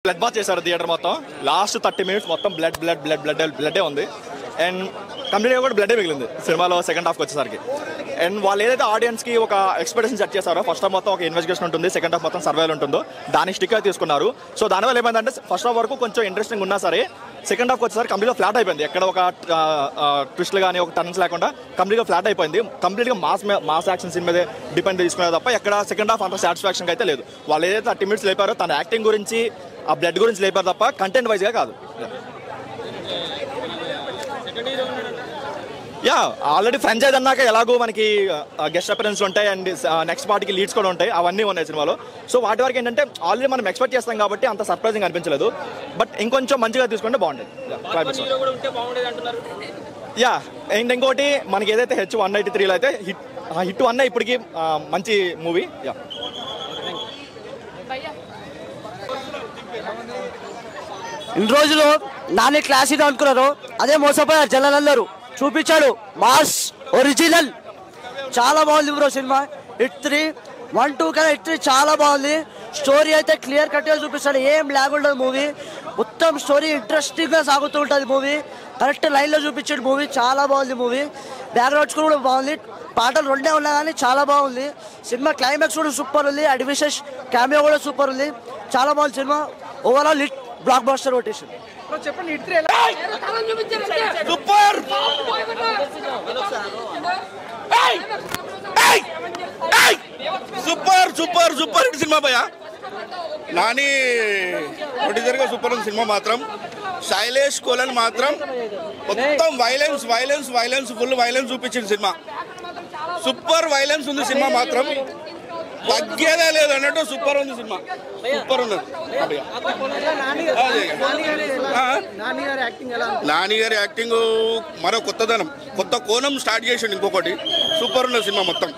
Blood bath చేశారు theatre మొత్తం. Last 30 minutes మొత్తం బ్లడ్ ఉంది. అండ్ కంప్లీట్గా కూడా బ్లడ్ మిగిలింది సినిమాలో సెకండ్ హాఫ్కి వచ్చేసరికి. అండ్ వాళ్ళు ఏదైతే ఆడియన్స్కి ఒక ఎక్స్పెక్టేషన్ సెట్ చేశారో, ఫస్ట్ హాఫ్ మొత్తం ఒక ఇన్వెస్టిగేషన్ ఉంటుంది, సెకండ్ హాఫ్ మొత్తం సర్వైవల్ ఉంటుందో దాన్ని స్టిక్గా తీసుకున్నారు. సో దానివల్ల ఏమైందంటే ఫస్ట్ హాఫ్ వరకు కొంచెం ఇంట్రెస్టింగ్ ఉన్నా సరే సెకండ్ హాఫ్కి వచ్చేసరికి కంప్లీట్గా ఫ్లాట్ అయిపోయింది. ఎక్కడ ఒక ట్విస్ట్లు కానీ ఒక టర్న్స్ లేకుండా కంప్లీట్గా ఫ్లాట్ అయిపోయింది. కంప్లీట్గా మాస్ యాక్షన్ సీన్ మీదే డిపెండ్ తీసుకునేది తప్ప ఎక్కడ సెకండ్ హాఫ్ అంత సాటిస్ఫాక్షన్ అయితే లేదు. వాళ్ళు ఏదైతే 30 minutes లేపారో తన యాక్టింగ్ గురించి, ఆ బ్లడ్ గురించి లేపారు తప్ప కంటెంట్ వైజ్గా కాదు. ఆల్రెడీ ఫ్రాంచైజ్ అన్నాక ఎలాగో మనకి గెస్ట్ అపిరెన్స్ ఉంటాయి అండ్ నెక్స్ట్ పార్ట్కి లీడ్స్ కూడా ఉంటాయి, అవన్నీ ఉన్నాయి సినిమాలో. సో వాటి వరకు ఏంటంటే ఆల్రెడీ మనం ఎక్స్పెక్ట్ చేస్తాం కాబట్టి అంత సర్ప్రైజింగ్ అనిపించలేదు. బట్ ఇంకొంచెం మంచిగా తీసుకుంటే బాగుంటుంది. అండ్ ఇంకోటి మనకి ఏదైతే H193లో అయితే హిట్ 1 ఇప్పటికి మంచి మూవీ. ఇన్ని రోజులు నాని క్లాసిక్ అనుకున్నారు, అదే మోసపోయారు జనాలందరూ. చూపించాడు మాస్ ఒరిజినల్. చాలా బాగుంది బ్రో సినిమా. హిట్ 3 1 2 కదా, హిట్ 3 చాలా బాగుంది. స్టోరీ అయితే క్లియర్ కట్గా చూపిస్తాడు, ఏం ల్యాగ్ ఉండదు మూవీ. మొత్తం స్టోరీ ఇంట్రెస్టింగ్గా సాగుతూ ఉంటుంది మూవీ. కరెక్ట్ లైన్లో చూపించాడు మూవీ. చాలా బాగుంది మూవీ. బ్యాక్గ్రౌండ్ స్కోర్ కూడా బాగుంది. పాటలు 2 ఉన్నా కానీ చాలా బాగుంది సినిమా. క్లైమాక్స్ కూడా సూపర్ ఉంది. అడ్విషెస్ క్యామియో కూడా సూపర్ ఉంది. చాలా బాగుంది సినిమా. Overall hit blockbuster rotation. చెప్పండి సూపర్ సూపర్ సూపర్ హిట్ సినిమా భయ్యా. నాని ప్రొడ్యూసర్గా సూపర్ ఉంది సినిమా మాత్రం. శైలేష్ కోలన్ మాత్రం మొత్తం violence violence violence full violence చూపించింది సినిమా. సూపర్ వైలెన్స్ ఉంది సినిమా మాత్రం, తగ్గేదే లేదు అన్నట్టు సూపర్ ఉంది సినిమా. సూపర్ ఉన్నది. నాని గారి యాక్టింగ్ మరో కొత్తదనం, కొత్త కోణం స్టార్ట్ చేసిండు. ఇంకొకటి సూపర్ ఉన్నది సినిమా మొత్తం.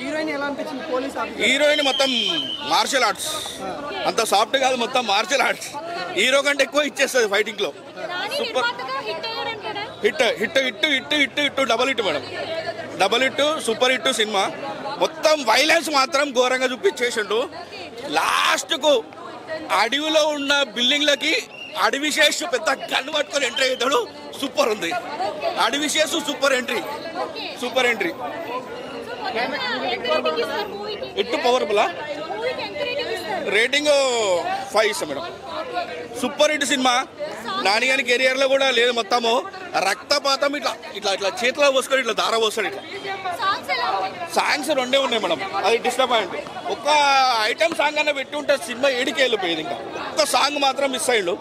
హీరోయిన్ మొత్తం మార్షల్ ఆర్ట్స్, అంత సాఫ్ట్ కాదు, మొత్తం మార్షల్ ఆర్ట్స్. హీరో కంటే ఎక్కువ ఇచ్చేస్తుంది ఫైటింగ్ లో. Super hit hit hit hit hit hit double hit madam, double hit super hit cinema. మొత్తం వైలెన్స్ మాత్రం ఘోరంగా చూపించేసిండు. లాస్ట్కు అడవిలో ఉన్న బిల్డింగ్లకి అడవిశేష్ పెద్ద గన్ పట్టుకొని ఎంట్రీ అవుతాడు. సూపర్ ఉంది Adivi Sesh. Super entry, super entry. ఇట్టు పవర్ఫుల్ రేటింగ్ 5 ఇస్తాం madam. Super hit cinema. Nani గారి కెరియర్లో కూడా లేదు. మొత్తము రక్తపాతం ఇట్లా ఇట్లా ఇట్లా చేతిలో పోసుకొని ఇట్లా దార పోస్తాడు. ఇట్లా సాంగ్స్ 2 ఉన్నాయి మేడం, అది డిస్టర్బెంట్. ఒక్క ఐటమ్ సాంగ్ అన్న పెట్టి ఉంటే సినిమా ఏడికి వెళ్ళిపోయేది. ఇంకా ఒక్క సాంగ్ మాత్రం మిస్ అయ్యిండు.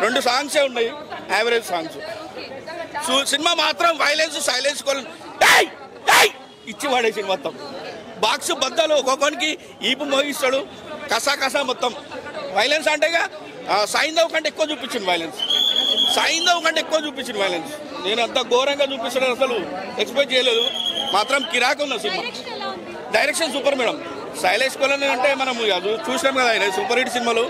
2 సాంగ్సే ఉన్నాయి, యావరేజ్ సాంగ్స్. సినిమా మాత్రం వైలెన్స్ సైలెన్స్ ఇచ్చి పడేసింది మొత్తం. బాక్స్ బద్దలు ఒక్కొక్కరికి ఈపు మోగిస్తాడు. కసా కసా మొత్తం వైలెన్స్. అంటే సైంధవ్ కంటే ఎక్కువ చూపించింది వైలెన్స్. సైంధవ్ కంటే ఎక్కువ చూపించింది వైలెన్స్. నేను అంత ఘోరంగా చూపిస్తాను అసలు ఎక్స్పెక్ట్ చేయలేదు. మాత్రం కిరాక్ ఉన్న cinema. Direction super madam. Shailesh colon అంటే మనం చూసినాం కదా ఆయన సూపర్ హిట్ సినిమాలు.